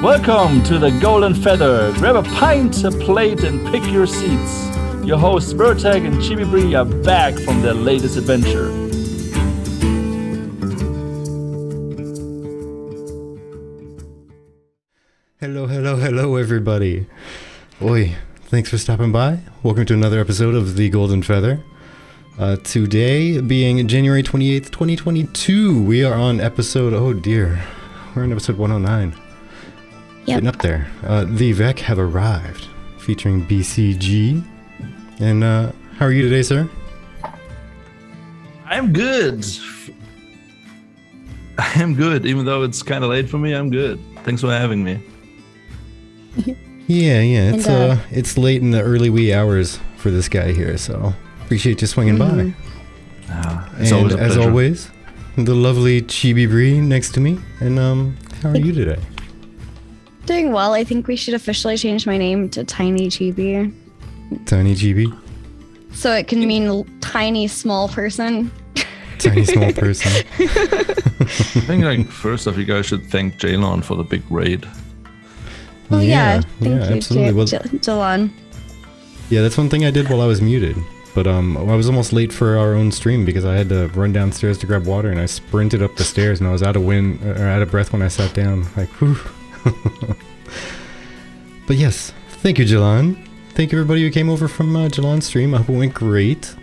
Welcome to the Golden Feather. Grab a pint, a plate, and pick your seats. Your hosts Vertag and Chibi Bree are back from their latest adventure. Hello, everybody. Oi, thanks for stopping by. Welcome to another episode of The Golden Feather. Today, being January 28th, 2022, we are on episode, we're on episode 109. Yep. Getting up there. The Vec have arrived, featuring BCG. And how are you today, sir? I'm good. Even though it's kind of late for me, I'm good. Thanks for having me. Yeah, it's late in the early wee hours for this guy here, so appreciate you swinging by. It's and always a as pleasure. always, the lovely Chibi Bree next to me. And how are you today? Doing well. I think we should officially change my name to Tiny Chibi, Tiny Chibi, so it can mean tiny small person. tiny small person. I think, first off, you guys should thank Jalon for the big raid. Oh yeah, thank you, absolutely. Well, Jalon. yeah, that's one thing I did while I was muted. But I was almost late for our own stream because I had to run downstairs to grab water, and I sprinted up the stairs, and I was out of breath when I sat down. Like, whew. But yes, thank you, Jalon. Thank you, everybody who came over from Jalon's stream. I hope it went great.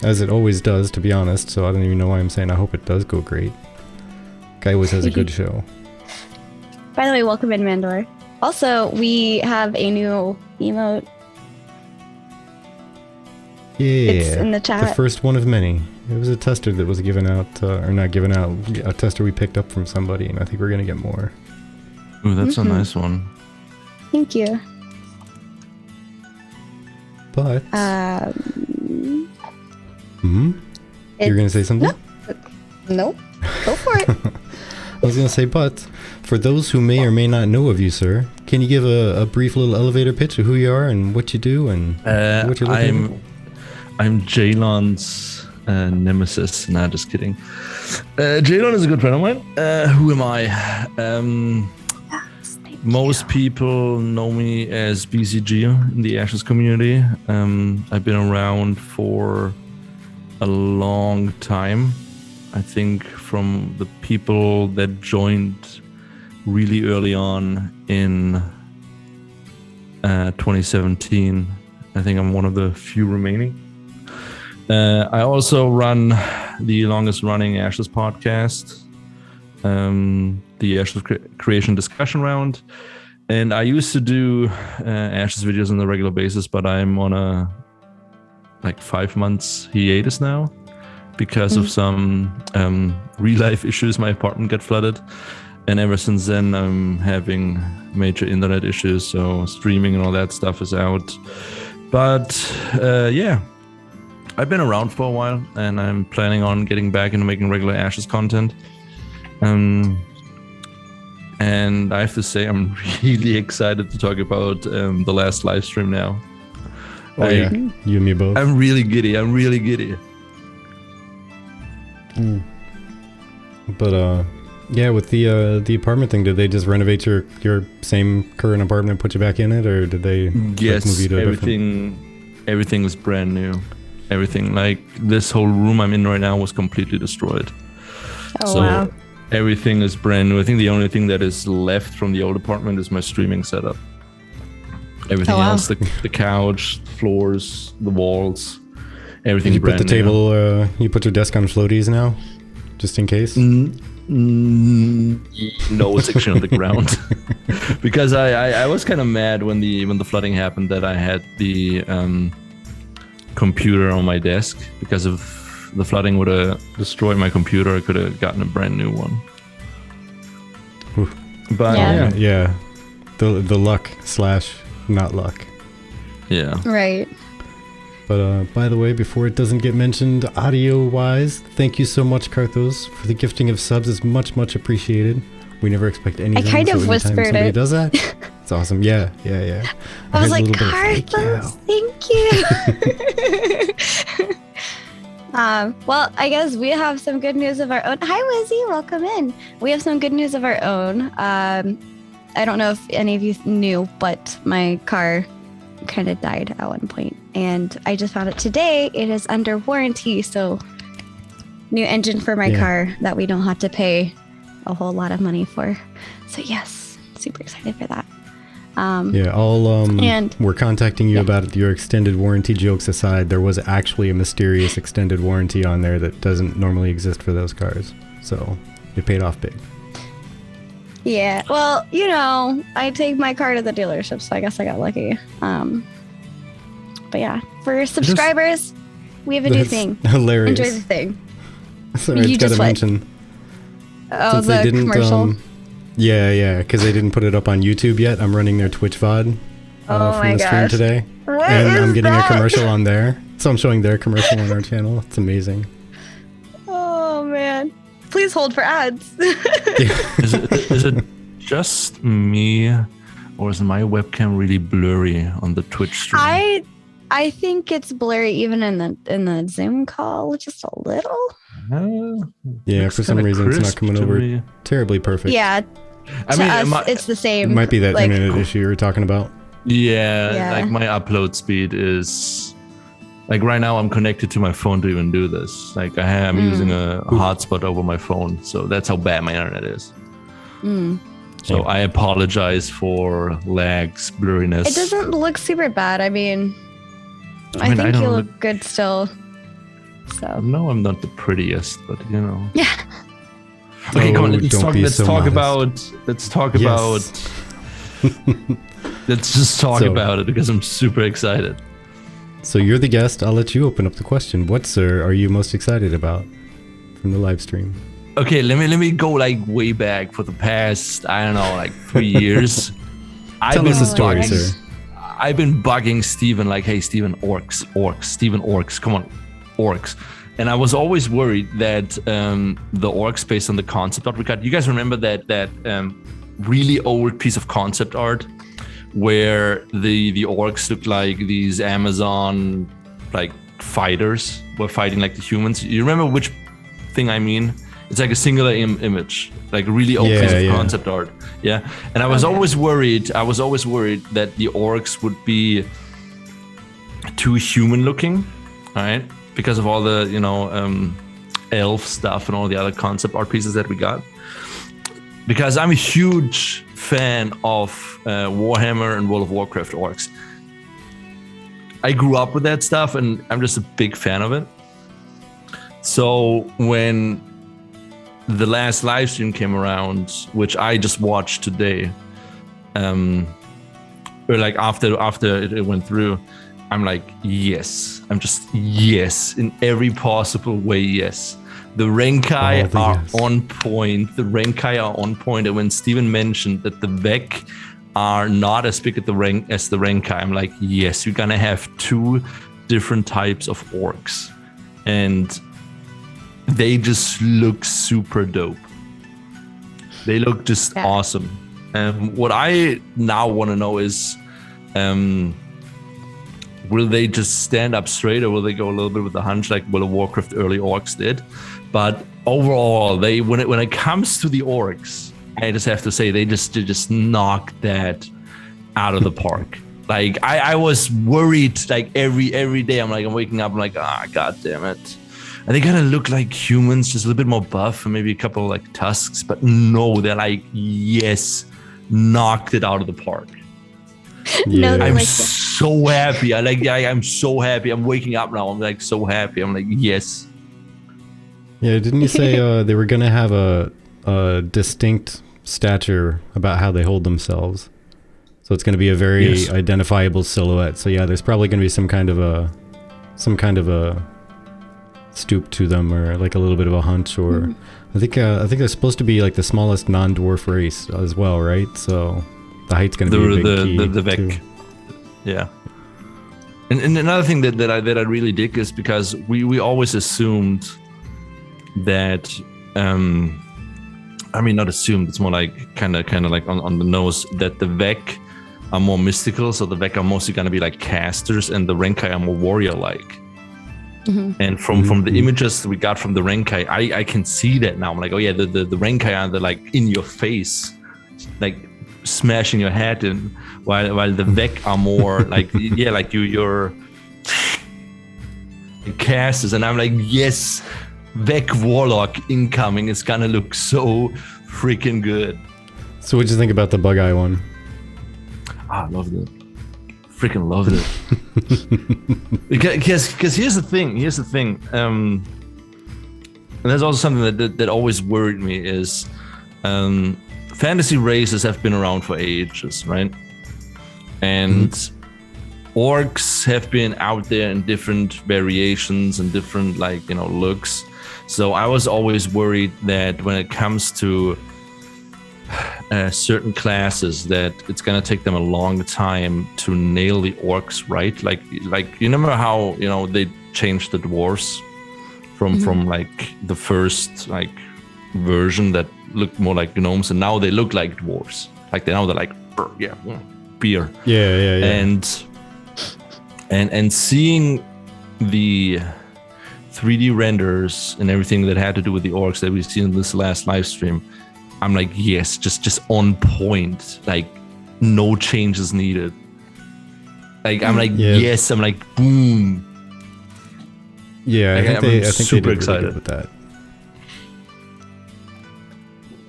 As it always does, to be honest. So I don't even know why I'm saying I hope it does go great. Guy always has a good show. By the way, welcome in, Mandor. Also, we have a new emote. Yeah, It's in the chat. The first one of many. It was a tester that was given out, or not given out, a tester we picked up from somebody, and I think we're going to get more. Ooh, that's a nice one. Thank you. But... You're going to say something? Nope. Go for it. I was going to say, but for those who may or may not know of you, sir, can you give a brief little elevator pitch of who you are and what you do and what you're looking for? I'm Jalon's nemesis. Nah, just kidding. Jalon is a good friend of mine. Who am I? Most people know me as BCG in the Ashes community. I've been around for a long time. I think from the people that joined really early on in 2017. I think I'm one of the few remaining. I also run the longest running Ashes podcast, the Ashes Creation Discussion Round. And I used to do Ashes videos on a regular basis, but I'm on a 5 months hiatus now because of some real life issues. My apartment got flooded. And ever since then, I'm having major internet issues. So streaming and all that stuff is out. But yeah, I've been around for a while, and I'm planning on getting back into making regular Ashes content. And I have to say, I'm really excited to talk about the last live stream now. Oh, yeah. You and me both. I'm really giddy. But yeah, with the apartment thing, did they just renovate your same current apartment and put you back in it, or did they move you to everything is brand new. Everything, like this whole room I'm in right now, was completely destroyed. Wow. Everything is brand new. I think the only thing that is left from the old apartment is my streaming setup. Everything else, the couch, floors, the walls, everything's brand new. You put the table, you put your desk on floaties now, just in case? No, it's actually on the ground. Because I was kind of mad when the flooding happened that I had the computer on my desk. Because if the flooding would have destroyed my computer, I could have gotten a brand new one. Oof. But yeah, the luck / not luck. Yeah. Right. But by the way, before it doesn't get mentioned audio-wise, thank you so much, Karthos, for the gifting of subs. It's much appreciated. We never expect anything. I kind of so whispered somebody it. does that. It's awesome. Yeah. I was heard a like, little bit of Karthos, thank you. Well, I guess we have some good news of our own. Hi, Wizzy. Welcome in. We have some good news of our own. I don't know if any of you knew, but my car kind of died at one point, and I just found it today. It is under warranty, so new engine for my car that we don't have to pay a whole lot of money for. So yes, super excited for that. We're contacting you about your extended warranty. Jokes aside, there was actually a mysterious extended warranty on there that doesn't normally exist for those cars. So it paid off big. Yeah, well, I take my car to the dealership, so I guess I got lucky. But yeah, for subscribers, we have a new thing. Hilarious. Enjoy the thing. Sorry, I got to mention. Oh, since the commercial? Yeah, because they didn't put it up on YouTube yet. I'm running their Twitch VOD from the stream today. And I'm getting a commercial on there. So I'm showing their commercial on our channel. It's amazing. Oh, man. Please hold for ads. Is it just me, or is my webcam really blurry on the Twitch stream? I think it's blurry even in the Zoom call, just a little. Yeah, for some reason it's not coming over terribly perfect. Yeah, it's the same. It might be that internet issue you were talking about. Yeah, like my upload speed is like right now I'm connected to my phone to even do this. Like I'm using a hotspot over my phone, so that's how bad my internet is. So I apologize for lags, blurriness. It doesn't look super bad. I think you look good still. So no, I'm not the prettiest, but Yeah. Okay, come on. Let's talk about. Let's just talk about it because I'm super excited. So you're the guest. I'll let you open up the question. What, sir, are you most excited about from the live stream? Okay, let me go like way back for the past 3 years. Tell us a story, sir. I've been bugging Steven like, hey, Steven, orcs, come on, orcs. And I was always worried that the orcs based on the concept art we got. You guys remember that really old piece of concept art where the orcs looked like these Amazon like fighters were fighting like the humans? You remember which thing I mean? It's like a singular image, like a really old piece of concept art. Yeah. And I was always worried that the orcs would be too human looking, right? Because of all the, elf stuff and all the other concept art pieces that we got. Because I'm a huge fan of Warhammer and World of Warcraft orcs. I grew up with that stuff and I'm just a big fan of it. So when the last live stream came around, which I just watched today, or like after it went through, I'm like, yes. I'm just yes in every possible way. Yes, the Renkai are on point. The Renkai are on point. And when Steven mentioned that the Vec are not as big as the Renkai, I'm like, yes, you're gonna have two different types of orcs, and they just look super dope. They look just awesome. What I now want to know is, will they just stand up straight, or will they go a little bit with the hunch like World of Warcraft early orcs did? But overall, when it comes to the orcs, I just have to say they just knocked that out of the park. Like I was worried like every day. I'm waking up. I'm like, god damn it. And they kind of look like humans, just a little bit more buff and maybe a couple of like tusks. But no, they're like, yes, knocked it out of the park. Yeah. I'm so happy. I'm so happy. I'm waking up now. I'm like so happy. I'm like, yes. Yeah, didn't you say they were going to have a distinct stature about how they hold themselves? So it's going to be a very identifiable silhouette. So yeah, there's probably going to be some kind of a stoop to them, or like a little bit of a hunch, or I think they're supposed to be like the smallest non-dwarf race as well, right? So the height's going to be a big key the Vec. too. Yeah. And another thing that I really dig is because we always assumed that not assumed, it's more like kind of like on the nose, that the Vec are more mystical, so the Vec are mostly going to be like casters and the Renkai are more warrior like. And from the images we got from the Renkai, I can see that now. I'm like, oh yeah, the Renkai are the, like in your face, like smashing your head in, while the Vec are more like like your casters, and I'm like, yes, Vec Warlock incoming. It's gonna look so freaking good. So what'd you think about the Bug Eye one? I loved it. Freaking loved it. because here's the thing. And there's also something that always worried me is fantasy races have been around for ages, right? And orcs have been out there in different variations and different looks. So I was always worried that when it comes to certain classes, that it's gonna take them a long time to nail the orcs right. Like you remember how they changed the dwarves from like the first version that looked more like gnomes, and now they look like dwarves. Like they're like beer. Yeah. And seeing the 3D renders and everything that had to do with the orcs that we've seen in this last live stream, I'm like, yes, just on point. Like no changes needed. Like I'm like, yes, I'm like, boom. Yeah, I think I'm super excited with that.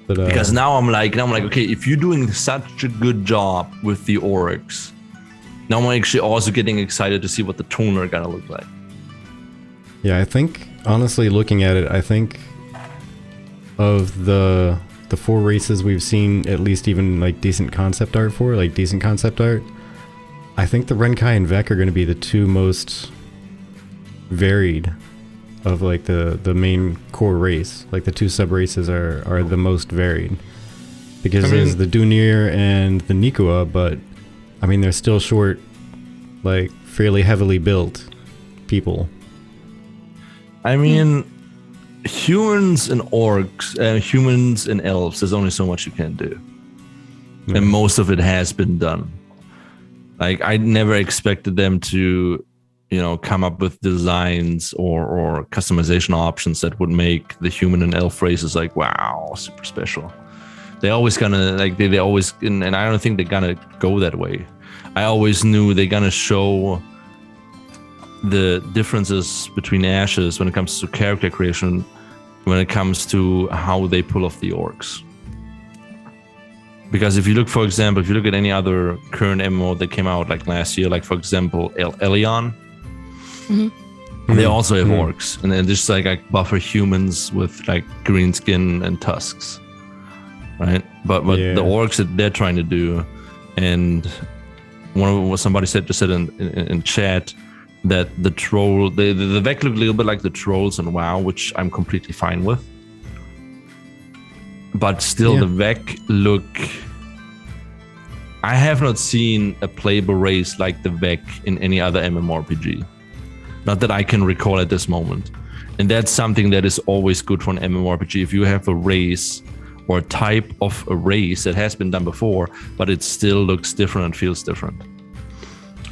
But, because now I'm like, okay, if you're doing such a good job with the orcs, now I'm actually also getting excited to see what the toner are gonna look like. Yeah, I think honestly, looking at it, I think of the 4 races we've seen, at least even like decent concept art, I think the Renkai and Vec are going to be the 2 most varied of like the main core race. Like the 2 sub races are the most varied, because there's the Dunir and the Nikua, but I mean they're still short, like fairly heavily built people. I mean, humans and orcs, humans and elves, there's only so much you can do. And most of it has been done. Like, I never expected them to, come up with designs or customization options that would make the human and elf races like, wow, super special. They always gonna, they always, and I don't think they're gonna go that way. I always knew they're gonna show the differences between Ashes when it comes to character creation, when it comes to how they pull off the orcs. Because if you look, for example, if you look at any other current MMO that came out like last year, like for example, Elion, they also have orcs, and they're just like buffer humans with like green skin and tusks, right? But the orcs that they're trying to do, and what somebody said in chat, that the troll, the Vec look a little bit like the trolls in WoW, which I'm completely fine with. But still, the Vec look... I have not seen a playable race like the Vec in any other MMORPG. Not that I can recall at this moment. And that's something that is always good for an MMORPG. If you have a race or a type of a race that has been done before, but it still looks different and feels different.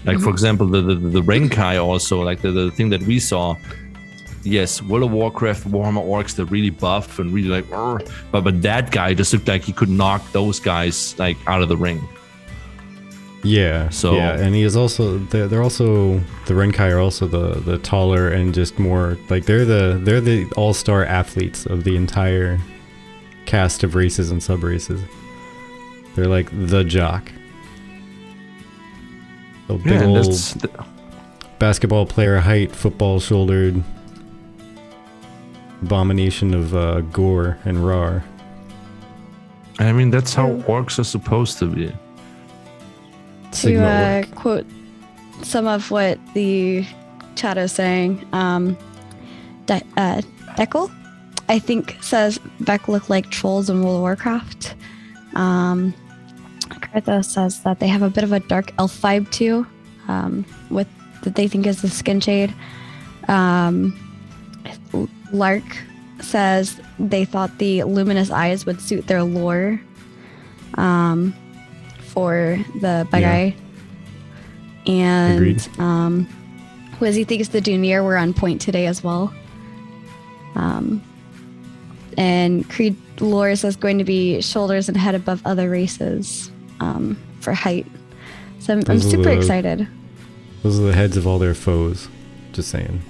Like, for example, the Renkai also, like the thing that we saw, yes, World of Warcraft, Warhammer Orcs, they're really buff and really like, but that guy just looked like he could knock those guys like out of the ring. Yeah, so and he is also, they're also, the Renkai are also the taller and just more, like they're the all-star athletes of the entire cast of races and sub-races. They're like the jock. A big old basketball player height, football shouldered abomination of gore and roar. I mean, that's how orcs are supposed to be. To quote some of what the chat is saying, Deckel, I think, says Vec look like trolls in World of Warcraft. Karthos says that they have a bit of a dark elf vibe too, with that they think is the skin shade. Lark says they thought the luminous eyes would suit their lore for the Bagai. And Wizzy thinks the Dunir were on point today as well. And Creed lore says going to be shoulders and head above other races for height. So I'm super excited. Those are the heads of all their foes. Just saying.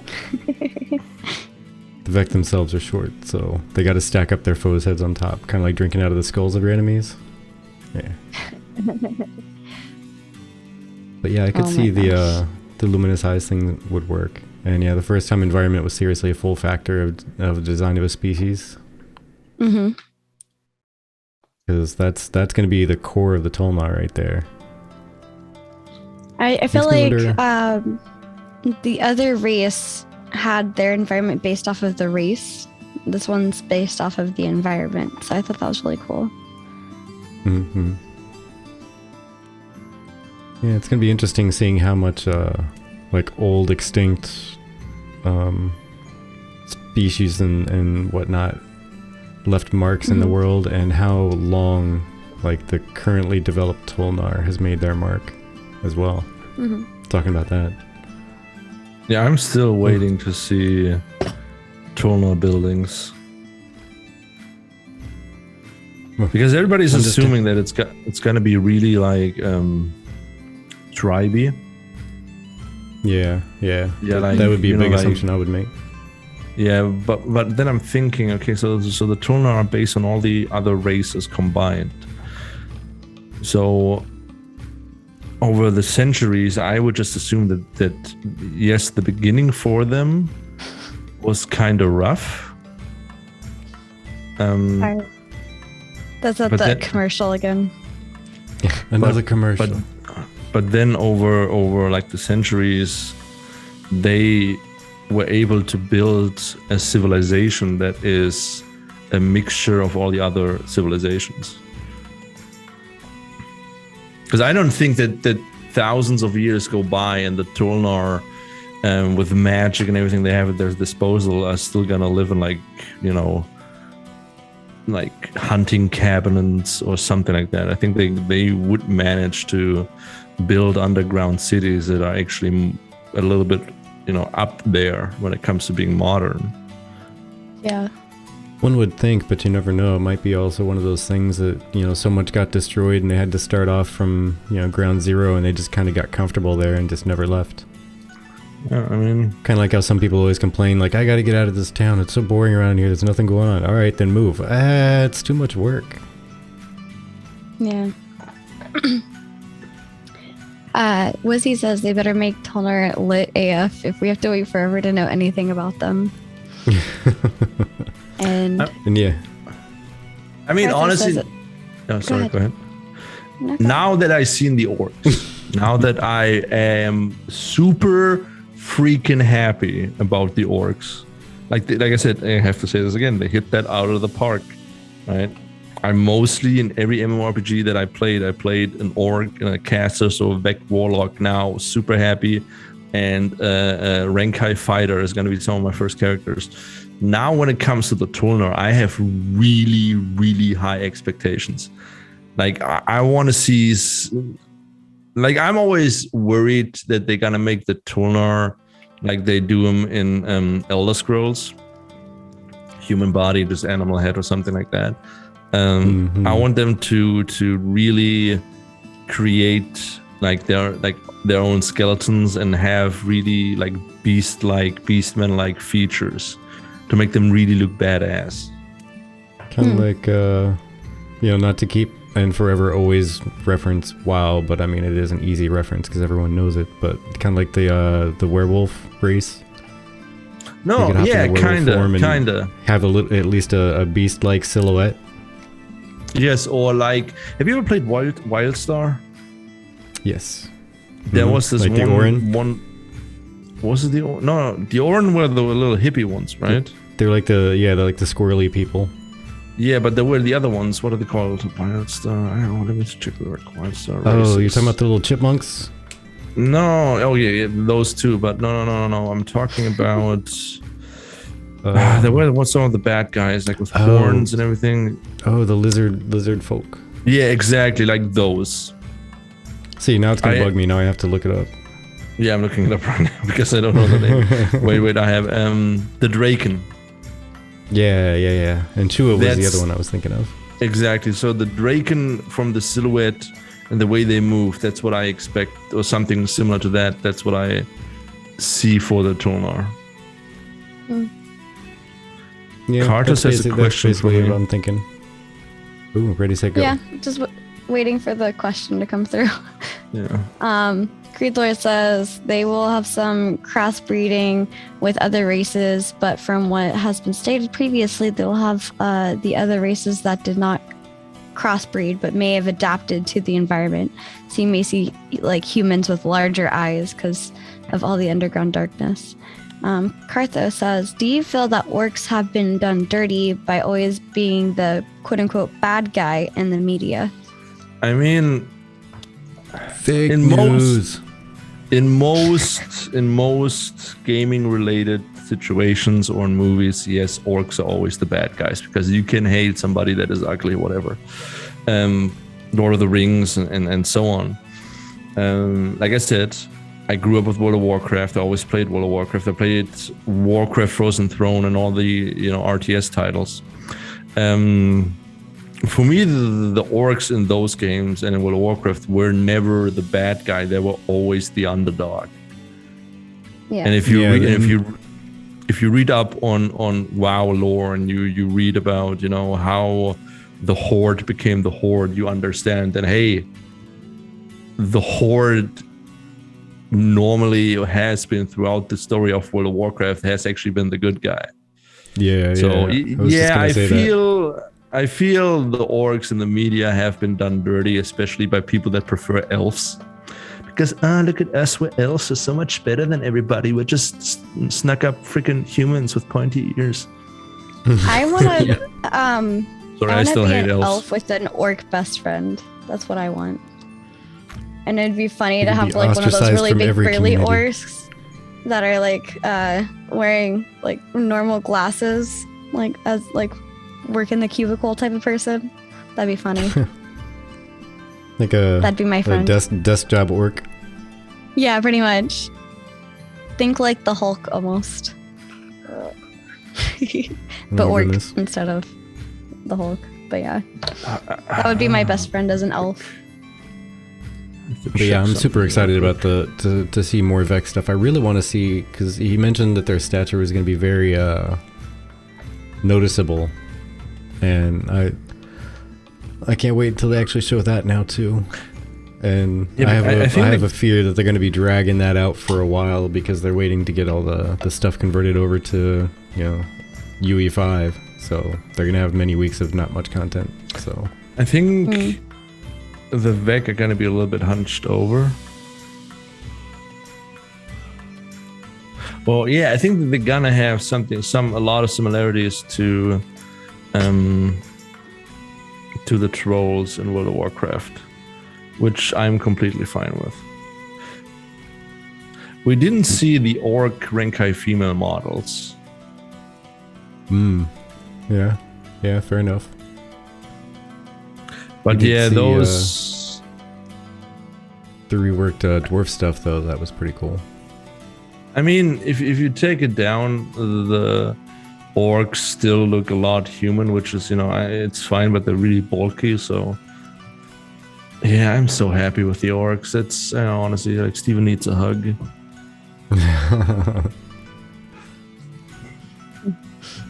The Vec themselves are short, so they got to stack up their foes' heads on top, kind of like drinking out of the skulls of your enemies. Yeah. But yeah, I could see the luminous eyes thing would work. And yeah, the first time environment was seriously a full factor of the design of a species. Mm-hmm. Because that's going to be the core of the Tolnar right there. I feel like the other race had their environment based off of the race. This one's based off of the environment. So I thought that was really cool. Mm-hmm. Yeah, it's going to be interesting seeing how much like old extinct species and whatnot left marks in the world, and how long like the currently developed Tolnar has made their mark as well. Talking about that. Yeah, I'm still waiting to see Tolnar buildings. Because everybody's assuming that it's gonna be really like tribey. Yeah. Like, that would be a big assumption I would make. Yeah, but then I'm thinking, okay, so the Tolnar are based on all the other races combined. So over the centuries, I would just assume that yes, the beginning for them was kind of rough. That's not the commercial again. Yeah, another commercial. But then over like the centuries, they were able to build a civilization that is a mixture of all the other civilizations. Because I don't think that thousands of years go by and the Tolnar, with magic and everything they have at their disposal, are still gonna live in like hunting cabins or something like that. I think they would manage to build underground cities that are actually a little bit up there when it comes to being modern. Yeah. One would think, but you never know. It might be also one of those things that, so much got destroyed and they had to start off from, ground zero, and they just kind of got comfortable there and just never left. Yeah, I mean... kind of like how some people always complain, like, I gotta get out of this town. It's so boring around here. There's nothing going on. All right, then move. It's too much work. Yeah. Wizzy says they better make Tolnar lit AF if we have to wait forever to know anything about them. And yeah. I mean, honestly... Oh, sorry, go ahead. No, now that I've seen the orcs, now that I am super freaking happy about the orcs, like I said, I have to say this again, they hit that out of the park, right? I mostly, in every MMORPG that I played an orc and a caster, so a Vec warlock now, super happy, and a rank high fighter is going to be some of my first characters. Now when it comes to the Tolnar, I have really, really high expectations. Like, I want to see... like, I'm always worried that they're going to make the Tolnar like they do them in Elder Scrolls. Human body, just animal head or something like that. I want them to really create like their own skeletons and have really like beastman-like features to make them really look badass. Kind of like not to keep and forever always reference WoW, but I mean it is an easy reference because everyone knows it, but kind of like the werewolf race. No, yeah, kind of have at least a beast-like silhouette. Yes, or like, have you ever played Wildstar? Yes. There was this like one. The Orin? Was it the Orin? No, the Orin were the little hippie ones, right? They're like they're like the squirrely people. Yeah, but there were the other ones. What are they called? Wildstar. I don't know. Let me check the word. Wildstar. Oh, you're talking about the little chipmunks? No. Oh yeah, those two. But no. I'm talking about. There were some of the bad guys, like with horns and everything. Oh, the lizard folk. Yeah, exactly, like those. See, now it's gonna bug me. Now I have to look it up. Yeah, I'm looking it up right now because I don't know the name. Wait, I have the Draken. Yeah. And Chua was the That's- other one I was thinking of. Exactly. So the Draken, from the silhouette and the way they move, that's what I expect, or something similar to that. That's what I see for the Tonar. Yeah, Carter says a question that's for basically me. what I'm thinking. Ooh, ready, set, go. Yeah, just waiting for the question to come through. Yeah. Creed Lord says they will have some crossbreeding with other races, but from what has been stated previously, they will have the other races that did not crossbreed but may have adapted to the environment. So you may see like humans with larger eyes because of all the underground darkness. Cartho says, do you feel that orcs have been done dirty by always being the quote-unquote bad guy in the media? I mean, Fake in news. in most gaming related situations or in movies, yes, orcs are always the bad guys because you can hate somebody that is ugly or whatever. Lord of the Rings and so on. Like I said, I grew up with World of Warcraft. I always played World of Warcraft. I played Warcraft Frozen Throne and all the RTS titles. For me, the orcs in those games and in World of Warcraft were never the bad guy. They were always the underdog. Yeah. And if you read up on WoW lore and you read about how the Horde became the Horde, you understand that the Horde normally has been throughout the story of World of Warcraft has actually been the good guy. Yeah. So I That. feel the orcs in the media have been done dirty, especially by people that prefer elves. Because look at us, we're elves, are so much better than everybody. We're just snuck up freaking humans with pointy ears. I want to Sorry, I wanna still be hate an elves. elf with an orc best friend. That's what I want. And it'd be funny You to could have be like one of those ostracized really from big every burly community. orcs that are like wearing like normal glasses, like as like work in the cubicle type of person. That'd be funny. Like a That'd be my friend. desk job orc. Yeah, pretty much. Think like the Hulk almost. But Oh my orc goodness. instead of the Hulk. But yeah, that would be my best friend as an elf. But yeah, I'm super excited about to see more Vex stuff. I really want to see, because he mentioned that their stature was going to be very noticeable, and I can't wait until they actually show that now too. And Yeah, I but I have a fear that they're going to be dragging that out for a while because they're waiting to get all the stuff converted over to UE5. So they're going to have many weeks of not much content. So I think the Vec are going to be a little bit hunched over. Well, yeah, I think that they're gonna have a lot of similarities to the trolls in World of Warcraft, which I'm completely fine with. We didn't see the orc Renkai female models. yeah, fair enough. But We did yeah, see, those. The reworked dwarf stuff, though, that was pretty cool. I mean, if you take it down, the orcs still look a lot human, which is, it's fine, but they're really bulky. So yeah, I'm so happy with the orcs. It's honestly like Steven needs a hug.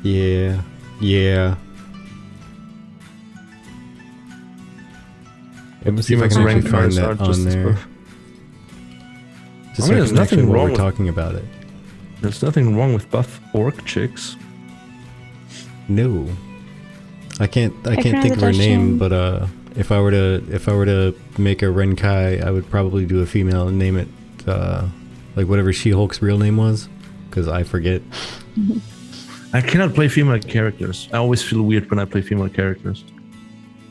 Yeah. Let me see if I can actually find that on there. Just so there's nothing wrong with talking about it. There's nothing wrong with buff orc chicks. No, I can't can think of her touch name. him. But if I were to make a Renkai, I would probably do a female and name it like whatever She-Hulk's real name was, because I forget. I cannot play female characters. I always feel weird when I play female characters.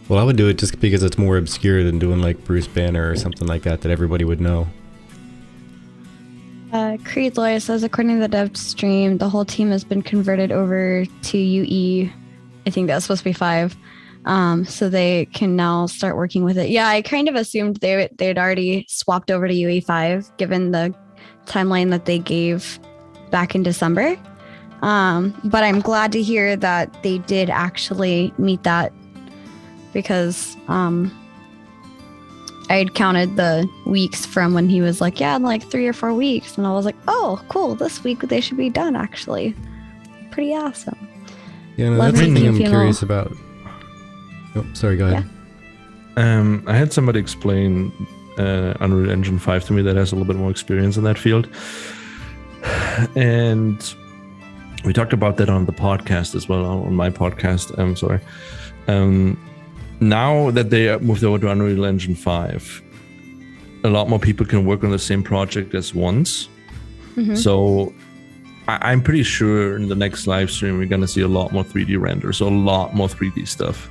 Well, I would do it just because it's more obscure than doing like Bruce Banner or something like that everybody would know. Creed Lawyer says, according to the dev stream, the whole team has been converted over to UE. I think that's supposed to be 5. So they can now start working with it. Yeah, I kind of assumed they'd already swapped over to UE5, given the timeline that they gave back in December. But I'm glad to hear that they did actually meet that, because I had counted the weeks from when he was like, yeah, in like 3 or 4 weeks. And I was like, oh, cool. This week they should be done, actually. Pretty awesome. Yeah, no, Love that's something making I'm curious about. Oh, sorry, go ahead. I had somebody explain Unreal Engine 5 to me that has a little bit more experience in that field. And we talked about that on the podcast as well, on my podcast. I'm sorry. Now that they moved over to Unreal Engine 5, a lot more people can work on the same project as once. Mm-hmm. So I'm pretty sure in the next live stream, we're going to see a lot more 3D renders, so a lot more 3D stuff.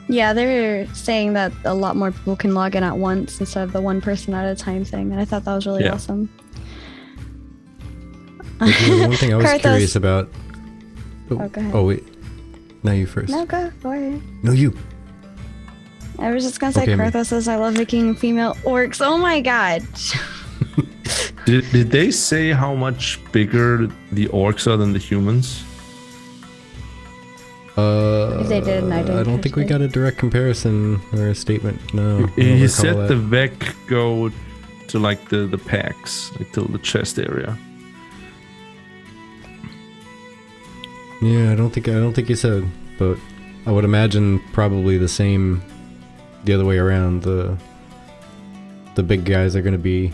Yeah, they're saying that a lot more people can log in at once instead of the one person at a time thing. And I thought that was really awesome. Like, you know, the one thing I was Karthos. curious about. Oh, go ahead. Oh, wait. Now you first. No, go ahead. No, you. I was just going to say, Okay, Karthos says, I love making female orcs. Oh my god. Did they say how much bigger the orcs are than the humans? If they did, I didn't I don't think we catch got a direct comparison or a statement. No. I don't He recall said that. the Vec go to like the pecs, like to the chest area. Yeah, I don't think he said, but I would imagine probably the same the other way around. The big guys are going to be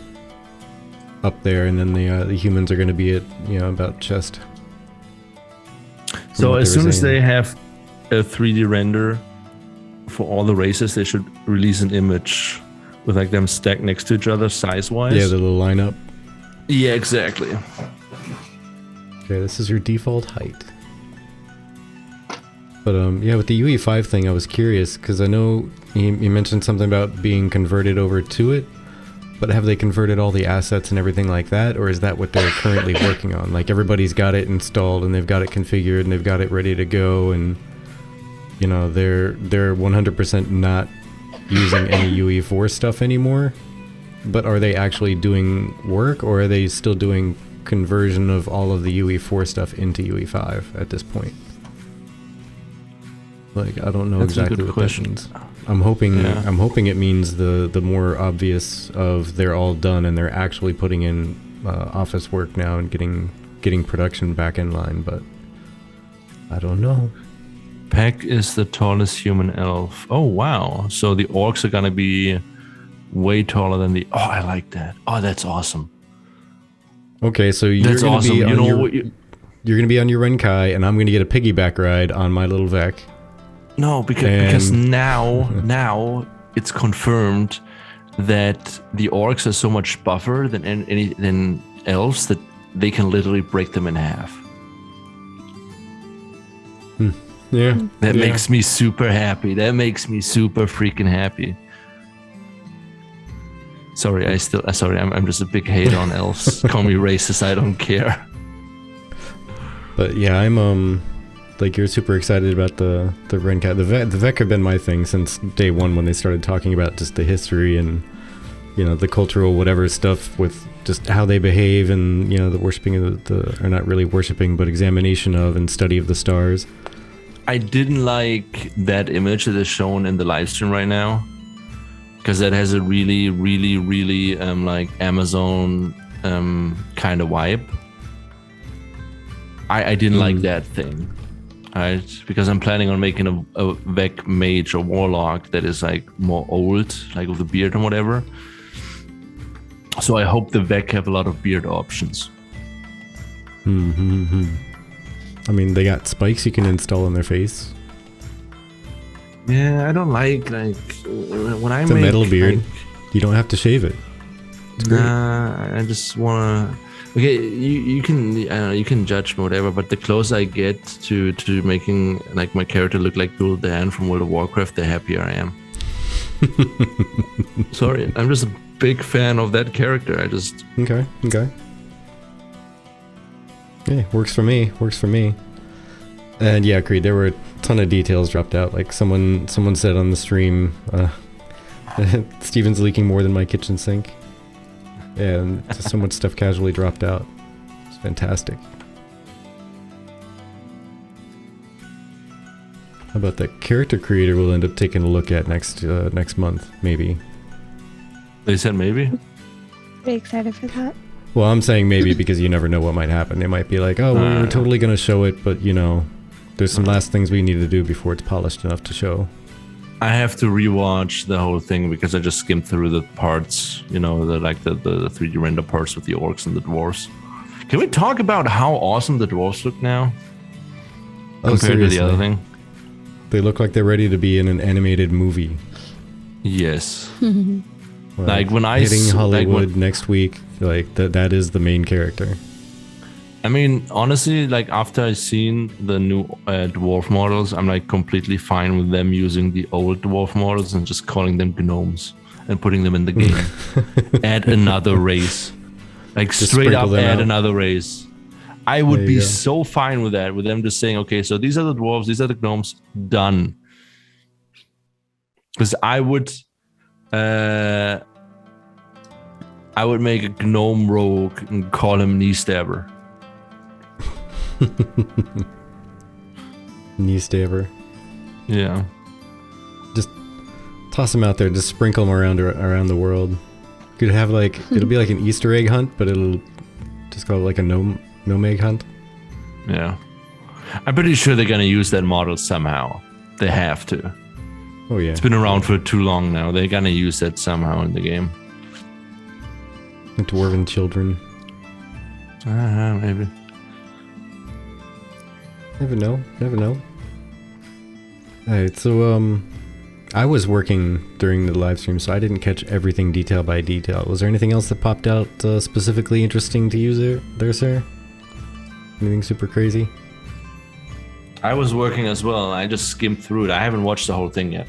up there, and then the humans are going to be at, you know, about chest. So what as they were soon as saying. they have a 3D render for all the races, they should release an image with like them stacked next to each other size-wise. Yeah, the little lineup. Yeah, exactly. Okay, this is your default height. But yeah, with the UE5 thing, I was curious because I know you mentioned something about being converted over to it, but have they converted all the assets and everything like that, or is that what they're currently working on? Like everybody's got it installed and they've got it configured and they've got it ready to go, and you know they're 100% not using any UE4 stuff anymore. But are they actually doing work, or are they still doing conversion of all of the UE4 stuff into UE5 at this point? Like, I don't know That's a exactly good what question. that means. I'm hoping Yeah. I'm hoping it means the more obvious of they're all done and they're actually putting in office work now and getting production back in line, but I don't know. Peck is the tallest human elf. Oh wow! So the orcs are gonna be way taller than the. Oh, I like that. Oh, that's awesome. Okay, so you're That's gonna awesome. be You on know your what? you're gonna be on your Renkai, and I'm gonna get a piggyback ride on my little Vec. No, because And- now it's confirmed that the orcs are so much buffer than elves that they can literally break them in half. Yeah, That yeah. makes me super happy. That makes me super freaking happy. Sorry, I'm just a big hater on elves. Call me racist, I don't care. But yeah, I'm like, you're super excited about the Renkai. The Vec have been my thing since day one when they started talking about just the history and, you know, the cultural whatever stuff with just how they behave and, you know, the worshiping of or not really worshiping, but examination of and study of the stars. I didn't like that image that is shown in the live stream right now, because that has a really, really, really like Amazon kind of vibe. I didn't like that thing. Because I'm planning on making a Vec mage or warlock that is like more old, like with a beard and whatever. So I hope the Vec have a lot of beard options. I mean, they got spikes you can install on their face. Yeah, I don't like when I It's a make metal beard. like, You don't have to shave it. It's great. nah, I just wanna. Okay, you can I don't know, you can judge me whatever, but the closer I get to making like my character look like Gul'dan from World of Warcraft, the happier I am. Sorry, I'm just a big fan of that character. I just Okay. Yeah, works for me. And yeah, agreed. There were a ton of details dropped out. Like someone said on the stream, Steven's leaking more than my kitchen sink. and just so much stuff casually dropped out. It's fantastic. How about that character creator we'll end up taking a look at next month, maybe? They said maybe? Pretty excited for that. Well, I'm saying maybe because you never know what might happen. They might be like, oh, we were totally going to show it, but, you know, there's some last things we need to do before it's polished enough to show. I have to rewatch the whole thing because I just skimmed through the parts, you know, the 3D render parts with the orcs and the dwarves. Can we talk about how awesome the dwarves look now? Compared to the other thing? They look like they're ready to be in an animated movie. Yes. Like when I hitting Hollywood next week, like that is the main character. I mean, honestly, like after I seen the new dwarf models, I'm like completely fine with them using the old dwarf models and just calling them gnomes and putting them in the game. Add another race, like just straight up add another race. I would be so fine with that, with them just saying, okay, so these are the dwarves, these are the gnomes, done. Because I would make a gnome rogue and call him Knee Stabber. Knee Stabber. Yeah. Just toss them out there, just sprinkle them around the world. Could have like, it'll be like an Easter egg hunt, but it'll just call it like a gnome egg hunt. Yeah. I'm pretty sure they're gonna use that model somehow. They have to. Oh yeah. It's been around for too long now. They're gonna use that somehow in the game. Dwarven children. Maybe. Never know. Alright, so I was working during the live stream, so I didn't catch everything detail by detail. Was there anything else that popped out specifically interesting to you there, sir? Anything super crazy? I was working as well, and I just skimmed through it. I haven't watched the whole thing yet.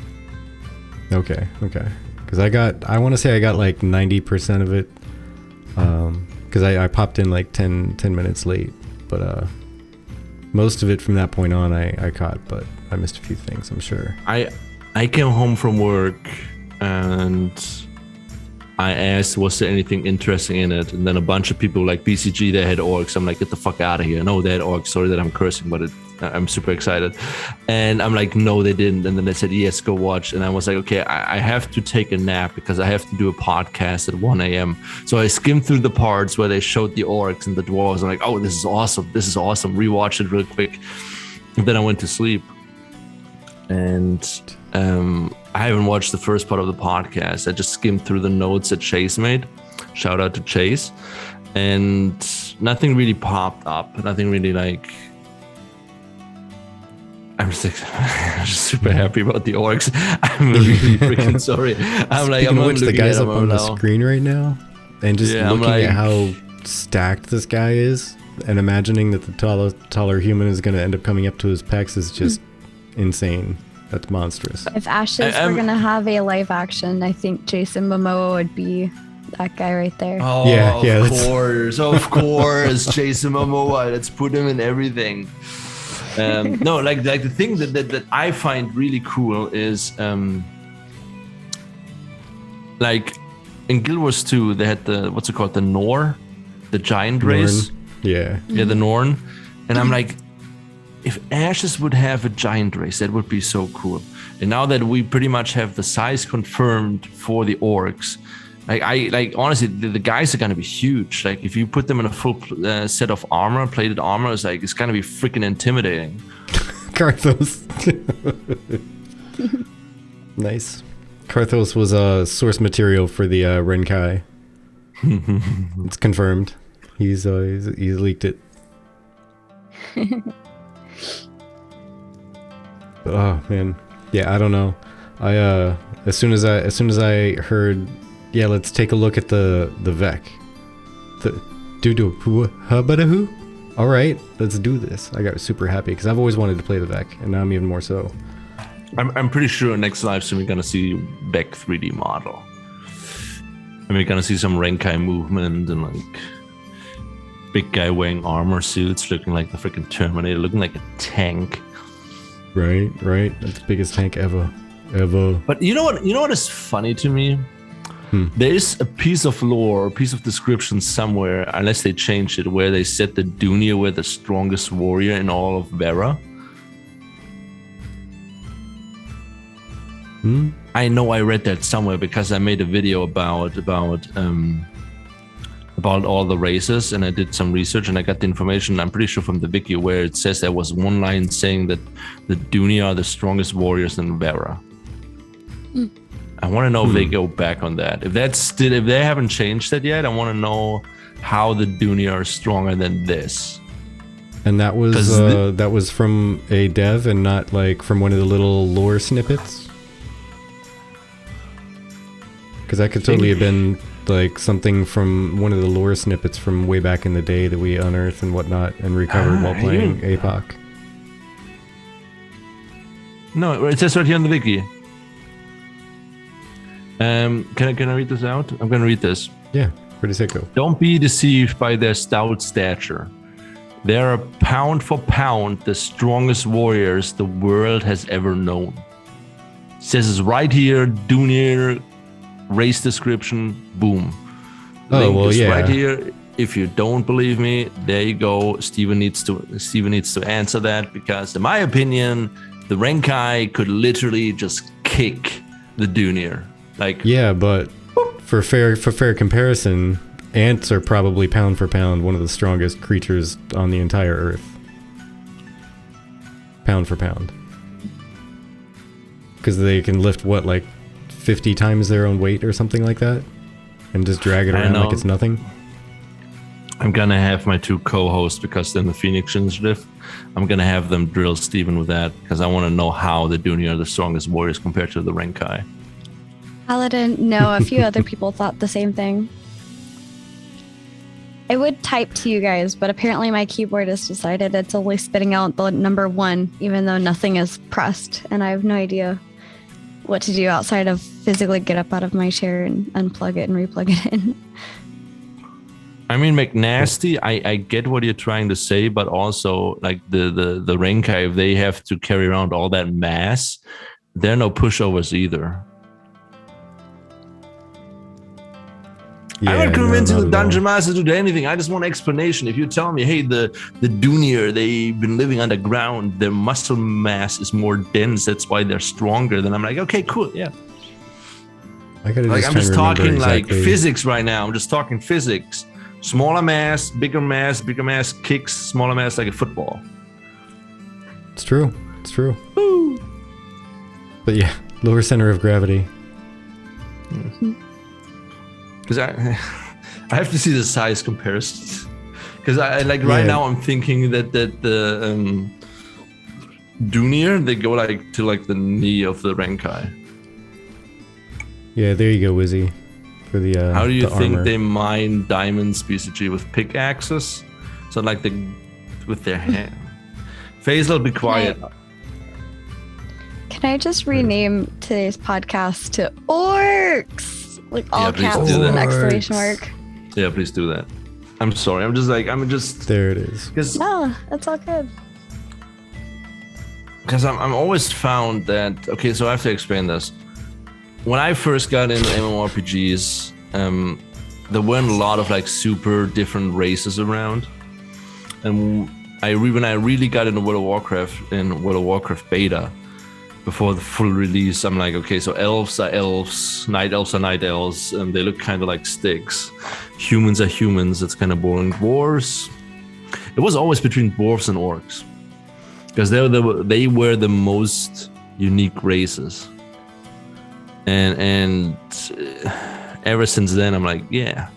Okay. Because I want to say I got like 90% of it. Because I popped in like 10 minutes late. But most of it from that point on I caught, but I missed a few things, I'm sure. I came home from work, and I asked, was there anything interesting in it? And then a bunch of people like BCG, they had orcs. I'm like, get the fuck out of here. No, they had orcs. Sorry that I'm cursing, but I'm super excited. And I'm like, no, they didn't. And then they said, yes, go watch. And I was like, okay, I have to take a nap because I have to do a podcast at 1 a.m. So I skimmed through the parts where they showed the orcs and the dwarves. I'm like, oh, this is awesome. Rewatch it real quick. And then I went to sleep. And I haven't watched the first part of the podcast. I just skimmed through the notes that Chase made. Shout out to Chase. And nothing really popped up. Nothing really like... I'm just super happy about the orcs. I'm really freaking sorry. I'm like, I'm looking the guys up on the screen right now, and just looking at how stacked this guy is, and imagining that the taller human is going to end up coming up to his pecs is just insane. That's monstrous. If Ashes were going to have a live action, I think Jason Momoa would be that guy right there. Oh, yeah, of course. Jason Momoa. Let's put him in everything. No, like the thing that I find really cool is like in Guild Wars 2 they had the what's it called, the Nor, the giant race. Yeah, the Norn. And I'm like, if Ashes would have a giant race, that would be so cool. And now that we pretty much have the size confirmed for the orcs, like honestly, the guys are gonna be huge. Like if you put them in a full set of armor, plated armor, it's gonna be freaking intimidating. Karthos. Nice. Karthos was source material for the Renkai. It's confirmed. He's leaked it. Oh man, yeah, I don't know. I as soon as I heard, yeah, let's take a look at the Vec. The who? All right, let's do this. I got super happy because I've always wanted to play the Vec, and now I'm even more so. I'm pretty sure next live stream we're gonna see Vec 3D model, and we're gonna see some Renkai movement and like big guy wearing armor suits, looking like the freaking Terminator, looking like a tank. Right. That's the biggest tank ever. But you know what is funny to me? There's a piece of lore, a piece of description somewhere, unless they changed it, where they said that Dunya were the strongest warrior in all of Vera. I know I read that somewhere because I made a video about all the races, and I did some research and I got the information, I'm pretty sure from the wiki, where it says there was one line saying that the Dunya are the strongest warriors in Vera. I want to know if they go back on that. If they haven't changed that yet, I want to know how the Dunya are stronger than this. And that was from a dev and not like from one of the little lore snippets? Because that could totally have been like something from one of the lore snippets from way back in the day that we unearthed and whatnot and recovered while playing APOC. No, it says right here on the wiki. Can I read this out? I'm gonna read this. Yeah, pretty sick though. Don't be deceived by their stout stature. They are pound for pound the strongest warriors the world has ever known. It says it's right here, Dunya race description, boom. Link is right here. If you don't believe me, there you go. Steven needs to answer that, because in my opinion, the Renkai could literally just kick the Dunya. Like, yeah, but for fair comparison, ants are probably pound for pound one of the strongest creatures on the entire Earth. Pound for pound. Because they can lift what, like 50 times their own weight or something like that, and just drag it around like it's nothing. I'm gonna have my two co-hosts, because they're in the Phoenix Initiative, I'm gonna have them drill Steven with that, because I want to know how the Dunya are the strongest warriors compared to the Renkai. Paladin, no, a few other people thought the same thing. I would type to you guys, but apparently my keyboard has decided it's only spitting out the number 1, even though nothing is pressed, and I have no idea what to do outside of physically get up out of my chair and unplug it and replug it in. I mean, McNasty, I get what you're trying to say, but also like the Renkai, if they have to carry around all that mass, they're no pushovers either. Yeah, I'm not convincing the dungeon master to do anything. I just want explanation. If you tell me, hey, the Dunya, they've been living underground, their muscle mass is more dense, that's why they're stronger, then I'm like, okay, cool, yeah. I'm just talking like physics right now. I'm just talking physics. Smaller mass, bigger mass kicks smaller mass like a football. It's true. Woo! But yeah, lower center of gravity. Because I have to see the size comparisons. Because right now I'm thinking that the Dunya, they go like to like the knee of the Renkai. Yeah, there you go, Wizzy. For the how do you think armor. they mine diamonds BCG with pickaxes? So like with their hand. Faisal, be quiet. Can I just rename today's podcast to Orcs? Like all caps and exclamation mark. Yeah, please do that. I'm sorry. I'm just. There it is. No, that's all good. Because I'm always found that, okay, so I have to explain this. When I first got into MMORPGs, there weren't a lot of like super different races around. And when I really got into World of Warcraft beta, before the full release, I'm like, okay, so elves are elves, night elves are night elves, and they look kind of like sticks. Humans are humans, that's kind of boring. Dwarves, it was always between dwarves and orcs, because they were the most unique races. And ever since then, I'm like, yeah.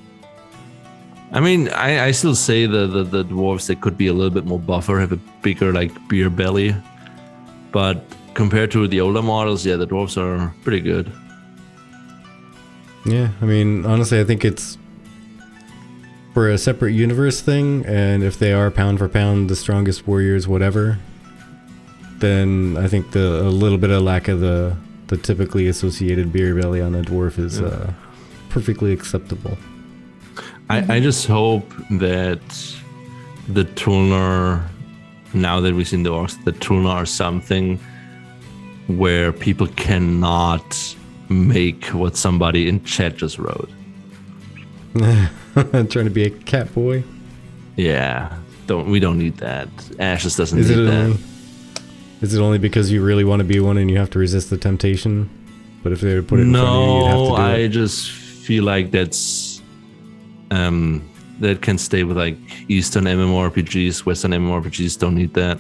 I mean, I still say the dwarves, they could be a little bit more buffer, have a bigger like beer belly, but compared to the older models, yeah, the dwarves are pretty good. Yeah, I mean, honestly, I think it's for a separate universe thing, and if they are pound for pound the strongest warriors, whatever, then I think a little bit of lack of the typically associated beer belly on a dwarf is perfectly acceptable. I just hope that the Tulnar, now that we've seen the orcs, the Tulnar are something where people cannot make what somebody in chat just wrote. Trying to be a cat boy. Yeah, we don't need that. Ashes doesn't Is need it that. is it only because you really want to be one and you have to resist the temptation? But if they would put it in front of you, you'd have to do I it. just feel like that's that can stay with like Eastern MMORPGs. Western MMORPGs don't need that.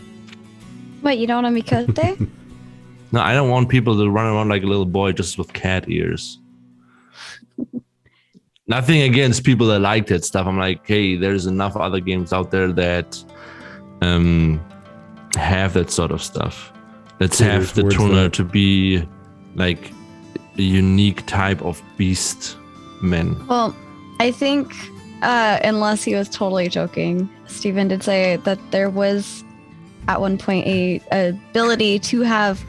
What, you don't want to be Kote? No, I don't want people to run around like a little boy just with cat ears. Nothing against people that like that stuff. I'm like, hey, there's enough other games out there that have that sort of stuff. Let's have the tuner to be like a unique type of beast men. Well, I think, unless he was totally joking, Steven did say that there was at one point a ability to have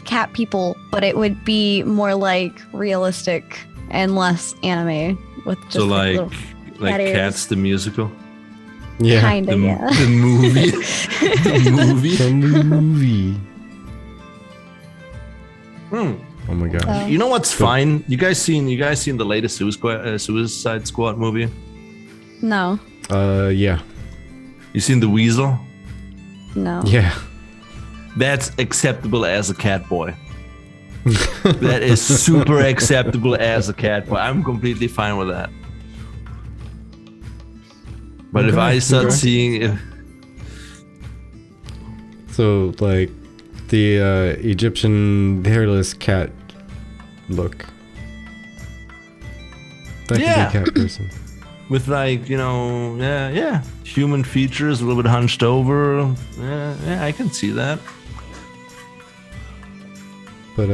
cat people, but it would be more like realistic and less anime with just So like cat ears. Cats the musical. Yeah. Kind of, yeah. The movie. The movie. The movie. Hmm. Oh my gosh. So- You know what's fine? You guys seen the latest Suicide Squad movie? No, Yeah. You seen the Weasel? no. Yeah. That's acceptable as a cat boy. That is super acceptable as a cat boy. I'm completely fine with that. But if I start seeing So, like, the Egyptian hairless cat look. That could be Yeah. a cat person. with like, yeah, human features, a little bit hunched over, yeah, I can see that. But,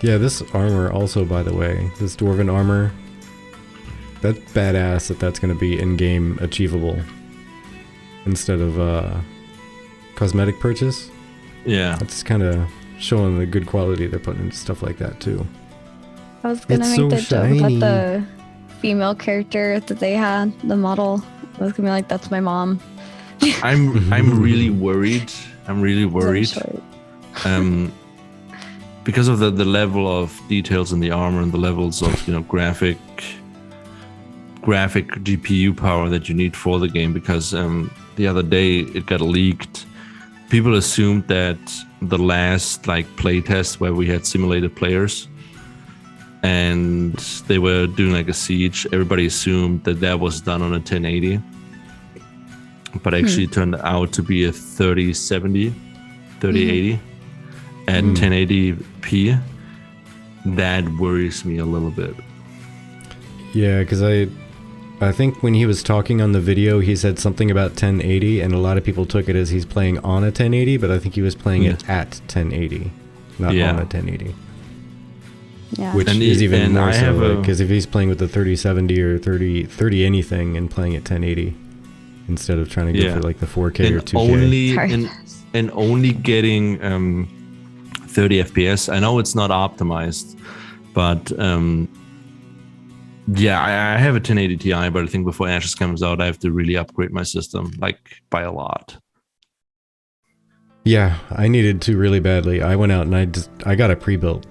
yeah, this armor also, by the way, this dwarven armor, that's badass that's going to be in-game achievable instead of cosmetic purchase. Yeah. That's kind of showing the good quality they're putting into stuff like that too. I was gonna It's make so the joke shiny. that the female character that they had, the model, was gonna be like, "That's my mom." I'm really worried. I'm really worried. Short. Because of the level of details in the armor and the levels of graphic GPU power that you need for the game. Because the other day it got leaked. People assumed that the last playtest where we had simulated players and they were doing like a siege, everybody assumed that was done on a 1080, but actually it turned out to be a 3070, 3080 at 1080p. That worries me a little bit. Yeah, because I think when he was talking on the video, he said something about 1080, and a lot of people took it as he's playing on a 1080, but I think he was playing it at 1080, not on a 1080. Yeah. Which And is even and more I have so, a- because if he's playing with the 3070 or 30 anything and playing at 1080, instead of trying to go Yeah. for like the 4K or and 2K. only Sorry. and only getting 30 FPS. I know it's not optimized, but yeah, I have a 1080 Ti, but I think before Ashes comes out, I have to really upgrade my system by a lot. Yeah, I needed to really badly. I went out and I got a pre-built,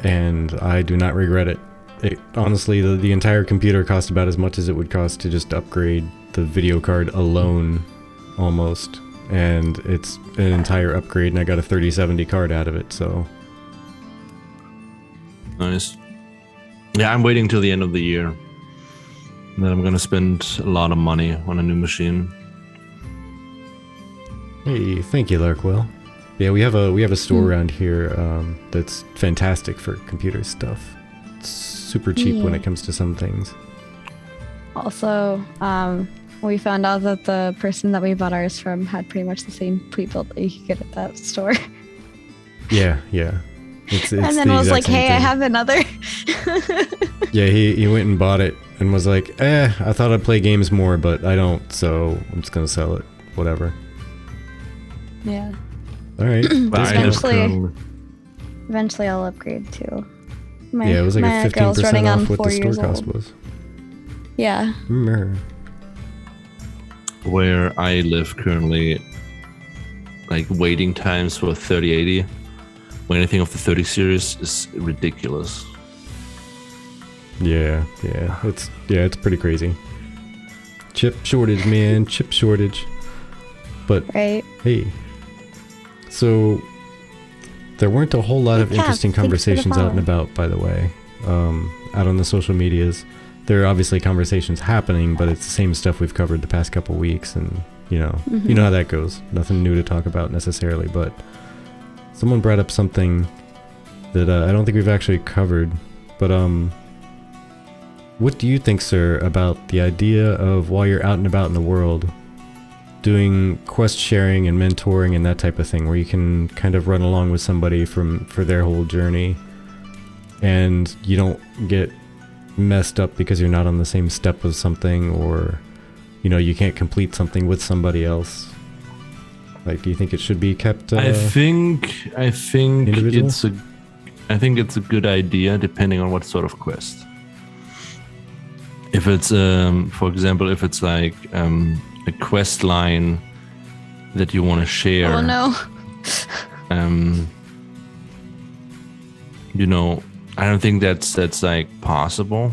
and I do not regret it. Honestly, the entire computer cost about as much as it would cost to just upgrade the video card alone, almost. And it's an entire upgrade, and I got a 3070 card out of it, so... Nice. Yeah, I'm waiting till the end of the year. And then I'm gonna spend a lot of money on a new machine. Hey, thank you, Larkwell. Yeah, we have a store around here that's fantastic for computer stuff. It's super cheap when Yeah. it comes to some things. Also, we found out that the person that we bought ours from had pretty much the same pre-built that you could get at that store. Yeah. It's And then the was exact like, same "Hey, I thing. have another." Yeah, he went and bought it and was like, I thought I'd play games more, but I don't, so I'm just gonna sell it. Whatever. Yeah. Alright. But I have Eventually- currently- Eventually, I'll upgrade too. Yeah, it was like my a girl's 15% running on off what 4 the store years cost old. was. Yeah. where I live currently, waiting times for 3080 when anything of the 30 series is ridiculous. Yeah, it's pretty crazy. Chip shortage, man, chip shortage. But Right. hey, so there weren't a whole lot of Hey, Cass, interesting thanks for the conversations out and follow. about, by the way, out on the social medias. There are obviously conversations happening, but it's the same stuff we've covered the past couple weeks, and you know how that goes. Nothing new to talk about necessarily, but someone brought up something that I don't think we've actually covered. But what do you think, sir, about the idea of while you're out and about in the world, doing quest sharing and mentoring and that type of thing, where you can kind of run along with somebody for their whole journey, and you don't get messed up because you're not on the same step of something, or you can't complete something with somebody else? Like, do you think it should be kept? I think individual? it's a good idea depending on what sort of quest. If it's for example, if it's like a quest line that you want to share. Oh no. I don't think that's like possible.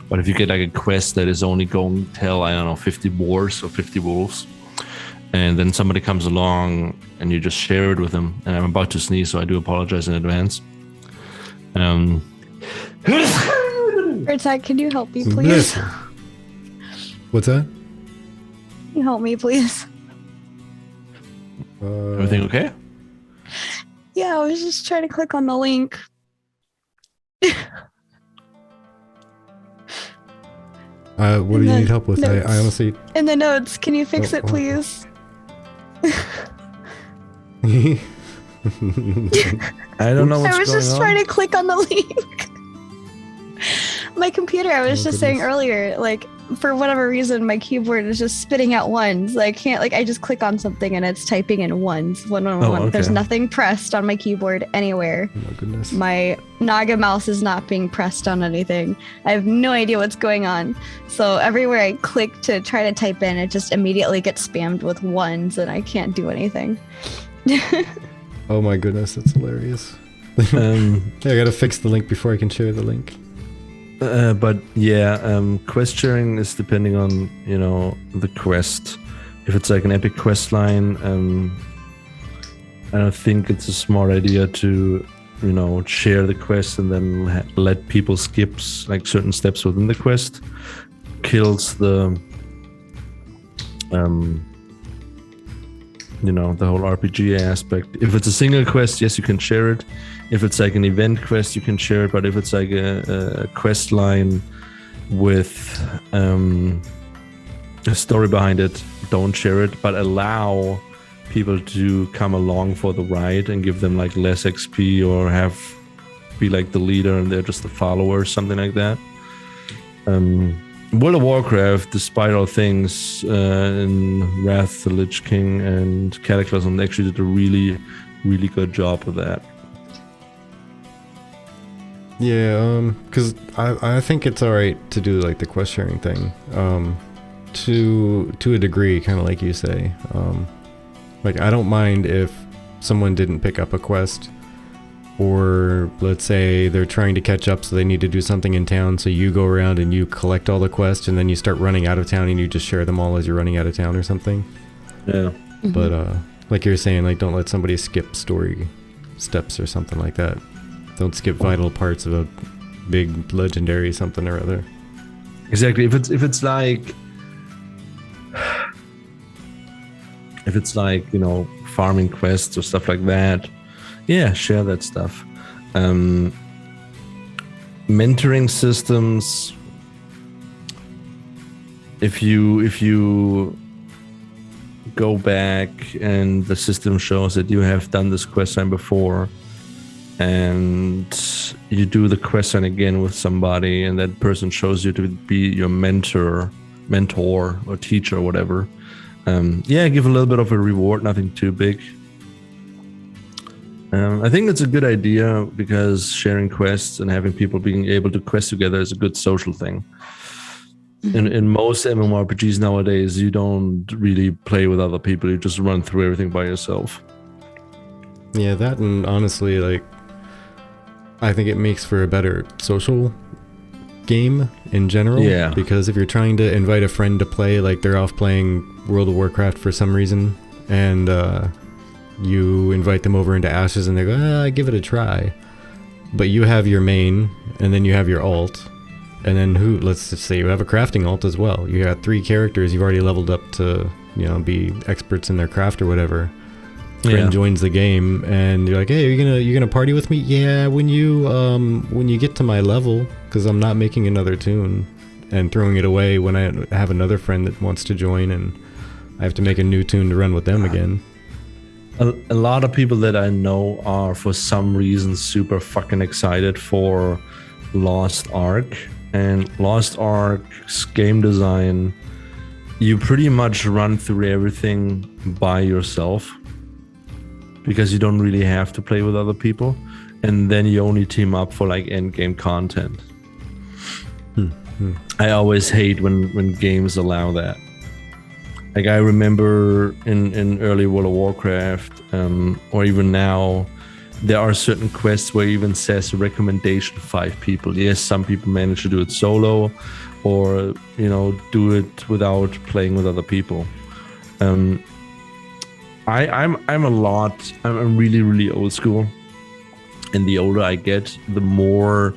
But if you get like a quest that is only going to tell, I don't know, 50 boars or 50 wolves, and then somebody comes along and you just share it with them, and I'm about to sneeze, so I do apologize in advance. Bertak, can you help me, please? Bless you. What's that? Can you help me, please? Everything okay? Yeah, I was just trying to click on the link. What do you need help with? I Notes. honestly. In the notes, can you fix it, Oh. please? I don't know what's going on. I was just trying to click on the link. My computer, I was just saying goodness. earlier, like, for whatever reason, my keyboard is just spitting out ones. I can't, I just click on something and it's typing in ones. One. okay. There's nothing pressed on my keyboard anywhere. Oh my goodness. My Naga mouse is not being pressed on anything. I have no idea what's going on. So everywhere I click to try to type in, it just immediately gets spammed with ones and I can't do anything. Oh my goodness, that's hilarious. Yeah, I gotta fix the link before I can share the link. But yeah, quest sharing is depending on the quest. If it's like an epic quest line, I don't think it's a smart idea to share the quest and then let people skip like certain steps within the quest. Kills the the whole RPG aspect. If it's a single quest, yes, you can share it. If it's like an event quest, you can share it. But if it's like a quest line with a story behind it, don't share it, but allow people to come along for the ride and give them like less XP, or be like the leader and they're just the follower, something like that. World of Warcraft, despite all things, in Wrath, the Lich King, and Cataclysm, they actually did a really, really good job with that. Yeah, because I think it's alright to do like the quest sharing thing, to a degree, kind of like you say. Like, I don't mind if someone didn't pick up a quest, or let's say they're trying to catch up, so they need to do something in town, so you go around and you collect all the quests, and then you start running out of town and you just share them all as you're running out of town or something. Yeah. But like you're saying, like, don't let somebody skip story steps or something like that. Don't skip vital parts of a big legendary something or other. Exactly. If it's like farming quests or stuff like that, yeah, share that stuff. Mentoring systems. If you go back and the system shows that you have done this quest line before, and you do the quest line again with somebody, and that person shows you to be your mentor or teacher or whatever, give a little bit of a reward, nothing too big. I think it's a good idea because sharing quests and having people being able to quest together is a good social thing. In most MMORPGs nowadays, you don't really play with other people, you just run through everything by yourself. Yeah, that, and honestly, like, I think it makes for a better social game in general. Yeah. Because if you're trying to invite a friend to play, like they're off playing World of Warcraft for some reason, and you invite them over into Ashes and they go, give it a try. But you have your main, and then you have your alt, and then let's just say you have a crafting alt as well. You got 3 characters you've already leveled up to, be experts in their craft or whatever. Friend joins the game, and you're like, hey, you're gonna party with me? Yeah, when you get to my level, because I'm not making another tune and throwing it away when I have another friend that wants to join, and I have to make a new tune to run with them again. A lot of people that I know are, for some reason, super fucking excited for Lost Ark. And Lost Ark's game design, you pretty much run through everything by yourself, because you don't really have to play with other people, and then you only team up for like end game content. I always hate when games allow that. Like, I remember in early World of Warcraft, or even now, there are certain quests where it even says recommendation 5 people. Yes, some people manage to do it solo, or do it without playing with other people. I'm really, really old school, and the older I get, the more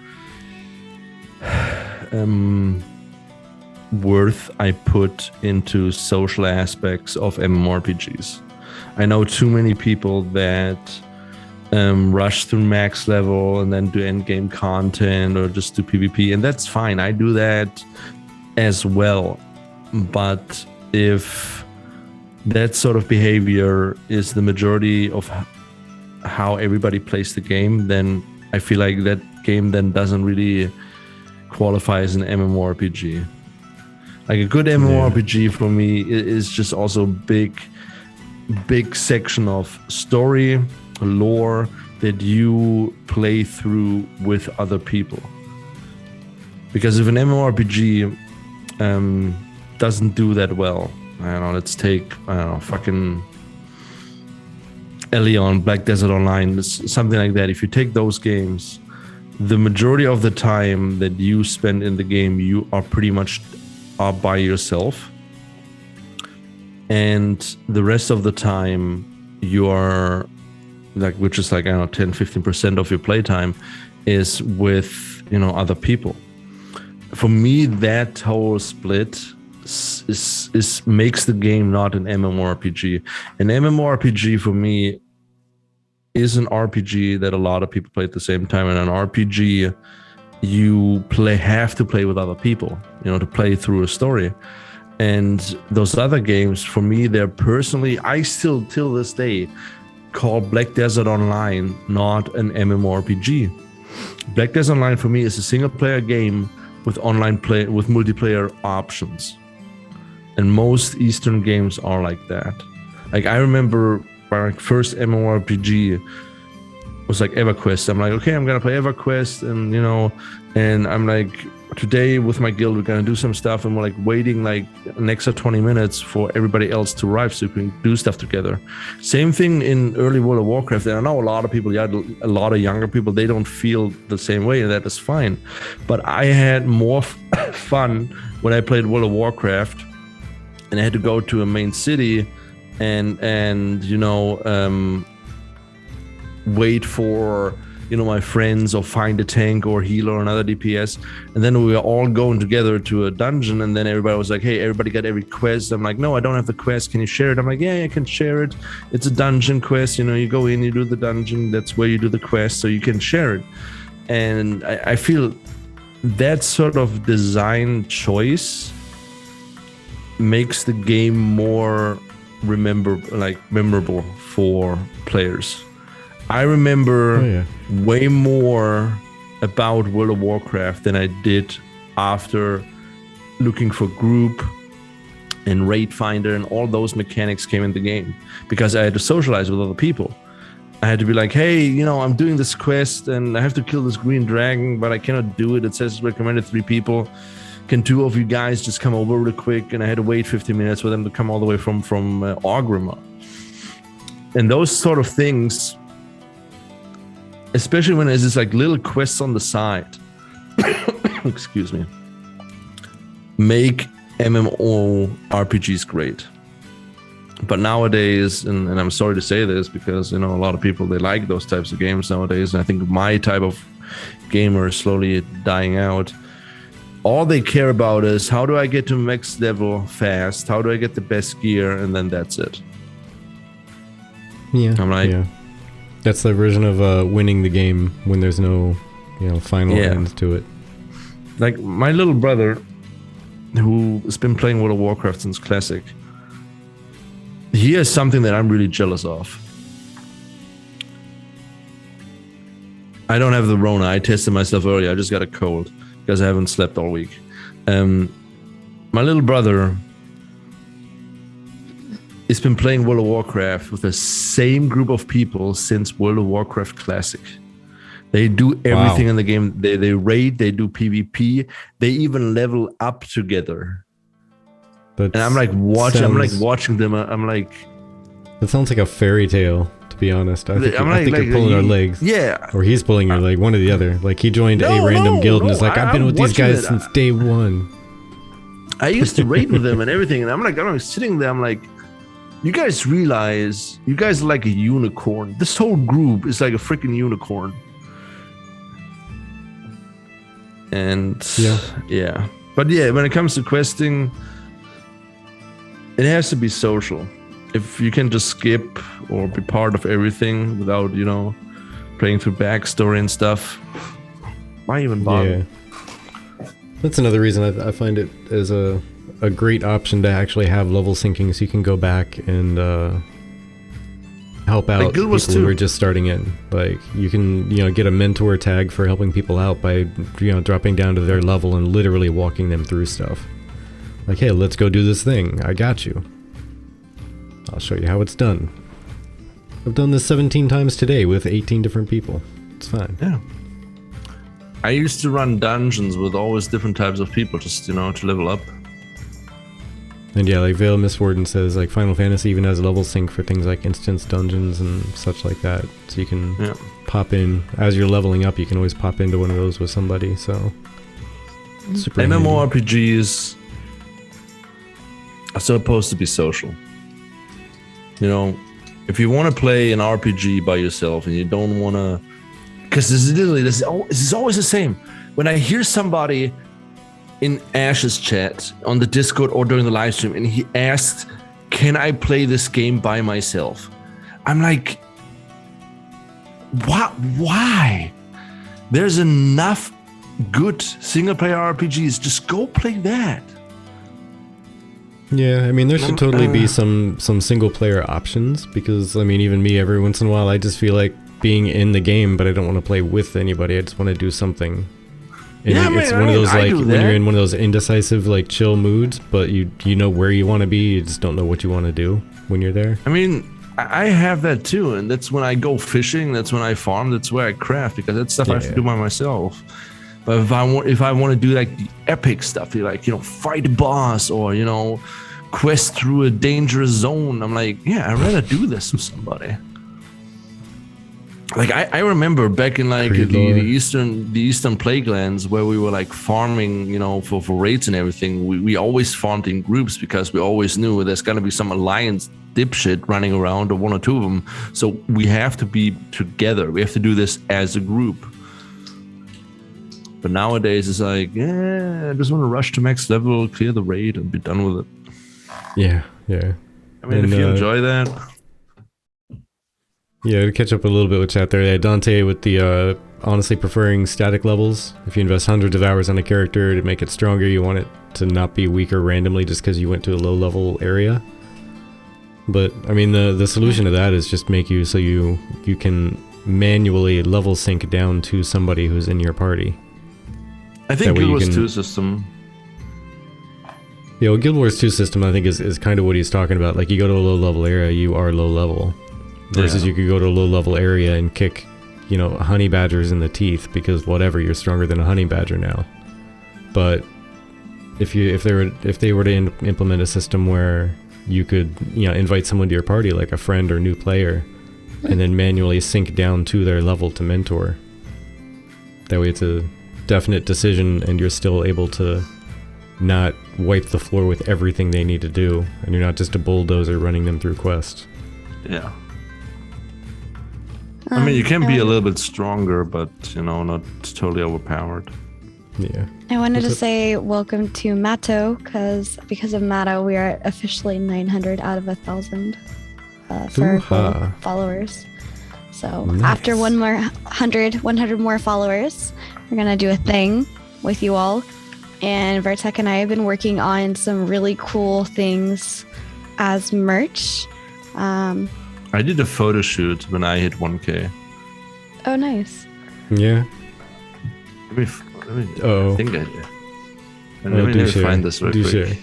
worth I put into social aspects of MMORPGs. I know too many people that rush through max level and then do end game content or just do PvP, and that's fine. I do that as well, but if that sort of behavior is the majority of how everybody plays the game, then I feel like that game then doesn't really qualify as an MMORPG. Like, a good MMORPG for me is just also big section of story, lore that you play through with other people. Because if an MMORPG doesn't do that well, I don't know, let's take, fucking Elion, Black Desert Online, something like that. If you take those games, the majority of the time that you spend in the game, you are pretty much by yourself. And the rest of the time, you are, like, which is like, 10-15% of your playtime is with, other people. For me, that whole split is makes the game not an MMORPG. An MMORPG for me is an RPG that a lot of people play at the same time, and an RPG you have to play with other people, to play through a story. And those other games, for me, they're personally, I still till this day call Black Desert Online not an MMORPG. Black Desert Online for me is a single player game with online play, with multiplayer options. And most Eastern games are like that. Like, I remember my first MMORPG was like EverQuest. I'm like, okay, I'm gonna play EverQuest, and and I'm like, today with my guild we're gonna do some stuff, and we're like waiting like an extra 20 minutes for everybody else to arrive so we can do stuff together. Same thing in early World of Warcraft, and I know a lot of people, a lot of younger people, they don't feel the same way, and that is fine. But I had more fun when I played World of Warcraft and I had to go to a main city and wait for my friends, or find a tank or healer or another DPS, and then we were all going together to a dungeon, and then everybody was like, hey, everybody got every quest. I'm like, no, I don't have the quest, can you share it? I'm like, yeah, I can share it, it's a dungeon quest, you go in, you do the dungeon, that's where you do the quest, so you can share it. And I feel that sort of design choice makes the game more memorable for players. I remember way more about World of Warcraft than I did after looking for group and raid finder, and all those mechanics came in the game, because I had to socialize with other people. I had to be like, hey, I'm doing this quest and I have to kill this green dragon, but I cannot do it. It says recommended 3 people. Can 2 of you guys just come over real quick? And I had to wait 15 minutes for them to come all the way from Orgrimmar. And those sort of things especially when there's this like little quests on the side. Excuse me. Make MMO RPGs great. But nowadays, and I'm sorry to say this because, you know, a lot of people, they like those types of games nowadays. And I think my type of gamer is slowly dying out. All they care about is, how do I get to max level fast? How do I get the best gear? And then that's it. Yeah. I'm like, yeah. That's the version of winning the game when there's no, you know, final end to it. Like my little brother, who has been playing World of Warcraft since Classic, he has something that I'm really jealous of. I don't have the Rona. I tested myself earlier. I just got a cold because I haven't slept all week. My little brother has been playing World of Warcraft with the same group of people since World of Warcraft Classic. They do everything in the game. They raid, they do PvP, they even level up together. And I'm like watching them. I'm like, that sounds like a fairy tale, to be honest. I think you're pulling our legs. Yeah. Or he's pulling your leg, one or the other. Like he joined a random guild and is like, I've been with these guys since day one. I used to raid with them and everything, and I'm sitting there, I'm like, you guys realize you guys are like a unicorn. This whole group is like a freaking unicorn. And yeah. But yeah, when it comes to questing, it has to be social. If you can just skip or be part of everything without, you know, playing through backstory and stuff, why even bother? Yeah. That's another reason I find it as a great option to actually have level syncing, so you can go back and help out people who are just starting in. Like you can, you know, get a mentor tag for helping people out by, you know, dropping down to their level and literally walking them through stuff. Like, hey, let's go do this thing. I got you. I'll show you how it's done. I've done this 17 times today with 18 different people. It's fine. Yeah. I used to run dungeons with always different types of people, just, you know, to level up. And yeah, like Veil Miss Warden says, like Final Fantasy even has a level sync for things like instance dungeons and such like that. So you can pop in as you're leveling up. You can always pop into one of those with somebody. So super MMORPGs are supposed to be social. You know, if you want to play an RPG by yourself and you don't want to, because this is always the same. When I hear somebody in Ash's chat on the Discord or during the live stream, and he asked, can I play this game by myself? I'm like, what? Why? There's enough good single player RPGs. Just go play that. Yeah, I mean, there should totally be some single player options, because I mean, even me, every once in a while, I just feel like being in the game, but I don't want to play with anybody. I just want to do something. And it's one of those, like, when you're in one of those indecisive, like, chill moods, but you know where you want to be, you just don't know what you want to do when you're there. I mean, I have that too, and that's when I go fishing, that's when I farm, that's where I craft, because that's stuff I have to do by myself. But if I want to do like the epic stuff, like, you know, fight a boss or, you know, quest through a dangerous zone, I'm like, yeah, I'd rather do this with somebody. Like I remember back in like the eastern plaguelands where we were like farming, you know, for raids and everything. We always farmed in groups because we always knew there's gonna be some alliance dipshit running around, or one or two of them. So we have to be together. We have to do this as a group. But nowadays it's like, yeah, I just want to rush to max level, clear the raid, and be done with it. Yeah. I mean, if you enjoy that. Yeah, to catch up a little bit with chat there, Dante with the honestly preferring static levels. If you invest hundreds of hours on a character to make it stronger, you want it to not be weaker randomly just because you went to a low level area. But I mean, the solution to that is just make you so you can manually level sync down to somebody who's in your party. I think Guild Wars 2 system. Yeah, well, Guild Wars 2 system I think is kind of what he's talking about. Like, you go to a low level area, you are low level. Versus you could go to a low level area and kick, you know, honey badgers in the teeth because whatever, you're stronger than a honey badger now. But if they were to implement a system where you could, you know, invite someone to your party, like a friend or new player, and then manually sync down to their level to mentor. That way it's a definite decision and you're still able to not wipe the floor with everything they need to do, and you're not just a bulldozer running them through quests. Yeah. I mean, you can be a little bit stronger, but, not totally overpowered. Yeah. I wanted to say welcome to Matto, because of Matto, we are officially 900 out of 1,000 for our full followers. So after 100 more followers, we're going to do a thing with you all. And Vertek and I have been working on some really cool things as merch. I did a photo shoot when I hit 1K. Oh, nice. Yeah. Let me I think I did. Let me find this real quick.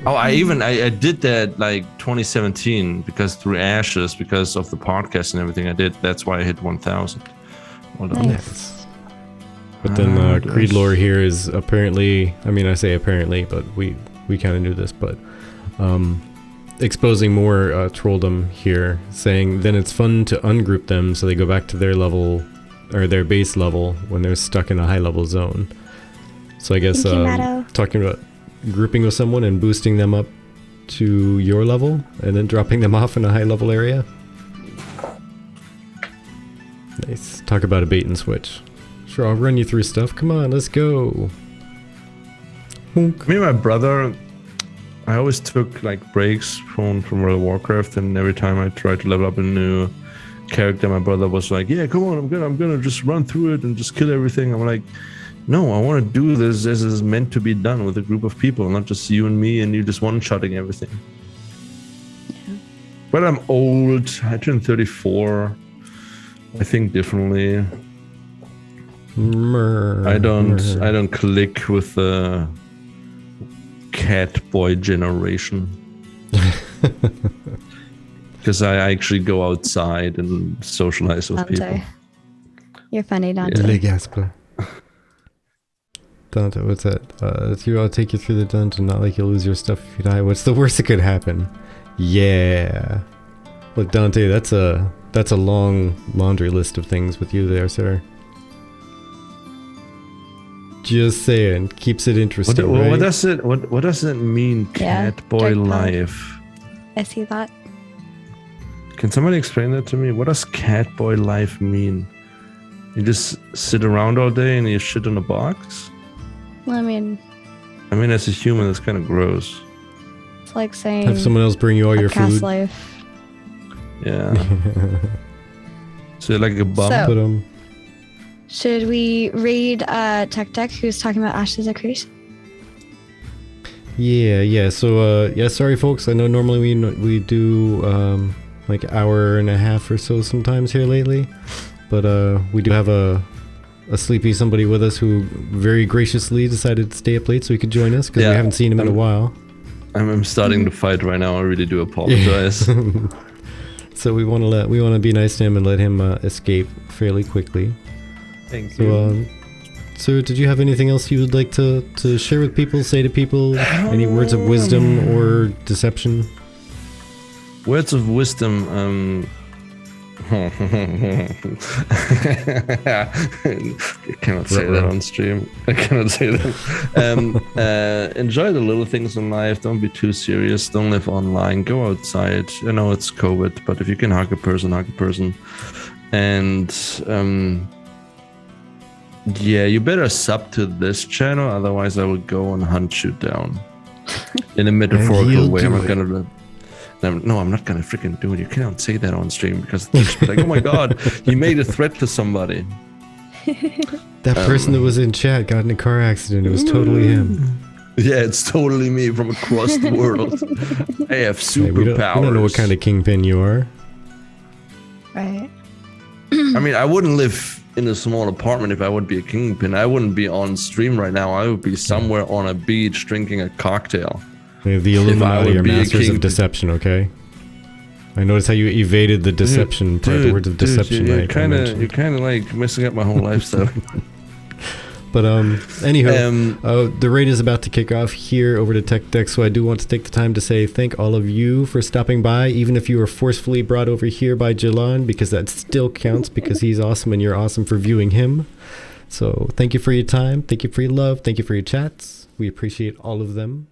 Oh, I did that like 2017 because through Ashes, because of the podcast and everything I did. That's why I hit 1,000. Hold on. Nice. But then Creed lore here is apparently, I mean, I say apparently, but we kind of knew this, but exposing more trolldom here, saying then it's fun to ungroup them so they go back to their level or their base level when they're stuck in a high level zone. So I guess talking about grouping with someone and boosting them up to your level and then dropping them off in a high level area. Nice. Talk about a bait and switch. Sure, I'll run you through stuff. Come on, let's go. Me and my brother, I always took like breaks from World of Warcraft, and every time I tried to level up a new character, my brother was like, yeah, come on, I'm gonna just run through it and just kill everything. I'm like, no, I want to do this as is meant to be done with a group of people, not just you and me and you just one-shotting everything. Yeah. But I'm old. I turned 34. I think differently. I don't click with the cat boy generation. Because I actually go outside and socialize with people. You're funny, Dante. Dante, what's that? I'll take you through the dungeon, not like you'll lose your stuff if you die. What's the worst that could happen? Yeah. Look, Dante, that's a long laundry list of things with you there, sir. Just saying, keeps it interesting. What right? does it mean, cat boy life? I see that. Can somebody explain that to me? What does cat boy life mean? You just sit around all day and you shit in a box? Well, I mean, as a human, that's kind of gross. It's like saying have someone else bring you all your food. Life. Yeah. So like a bum. So, should we read Tech who's talking about Ashes of Creation? Yeah. So sorry folks. I know normally we do like hour and a half or so sometimes here lately, but we do have a sleepy somebody with us who very graciously decided to stay up late so he could join us because we haven't seen him in a while. I'm starting to fight right now. I really do apologize. So we want to be nice to him and let him escape fairly quickly. Thank you. So did you have anything else you would like to share with people, say to people? Any words of wisdom or deception? Words of wisdom. I cannot say that on stream. I cannot say that. Enjoy the little things in life. Don't be too serious. Don't live online. Go outside. I know it's COVID, but if you can hug a person, hug a person. And yeah, you better sub to this channel, otherwise I will go and hunt you down. In a metaphorical way. I'm not gonna freaking do it. You cannot say that on stream because it's like, oh my god, you made a threat to somebody. That person that was in chat got in a car accident. It was totally him. Yeah, it's totally me from across the world. I have superpowers. We don't know what kind of kingpin you are. Right. I mean, I wouldn't live in a small apartment if I would be a kingpin. I wouldn't be on stream right now. I would be somewhere on a beach drinking a cocktail. The Illuminati are masters of deception, okay? I noticed how you evaded the deception part, the words of deception. You're kind of like messing up my whole lifestyle. But anyhow, the raid is about to kick off here over to Tech Deck, so I do want to take the time to say thank all of you for stopping by, even if you were forcefully brought over here by Jalan, because that still counts, because he's awesome and you're awesome for viewing him. So thank you for your time, thank you for your love, thank you for your chats. We appreciate all of them.